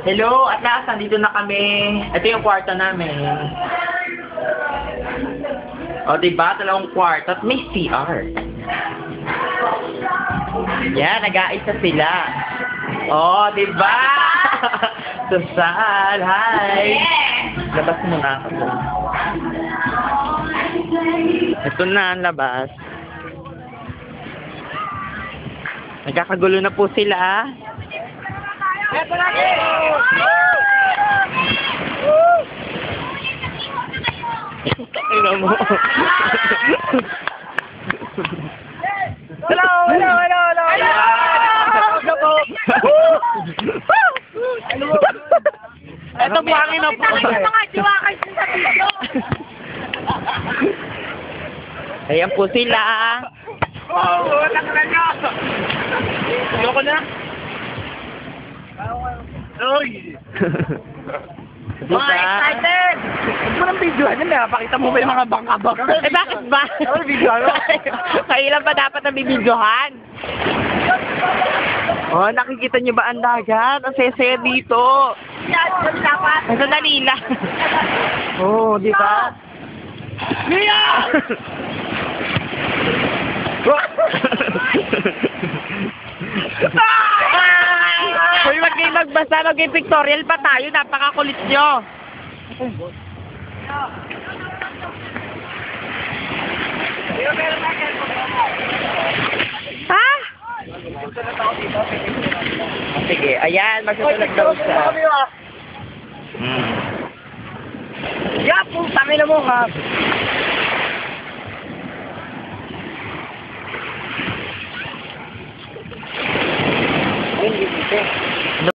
Hello, at last, nandito na kami. Ito yung kwarto namin. O, diba? Dalawang kwarto at may CR. Yan, nag-aisa sila. O, diba? Susal, hi! Labas mo na ako. Ito na ang labas. Nagkakagulo na po sila. Eto lagi! Ino mo. Hello! Hello! Hello! Hello! Hello! Ito po ang ino po. Mga diwakay sa video! Ayan po sila. Oh, walang na nyo! Ayoko na! Uy! Diba? Mga excited! Huwag mo ng video yan, napakita mo ba yung mga bangka-bangka? Eh bakit ba? Ano video ano? Kailan ba dapat nabibidyohan? Oh, nakikita niyo ba ang dagat? Ang sesaya dito. Yan, yan dapat! Ang sandali lang. Oh, di ba? Mia! Hoy, wag kayo magbasa, maging pictorial pa tayo. Napakakulit nyo. Ha? Sige, ayan, magsusulat daw siya. Ya, putang ina mo ha! Hindi,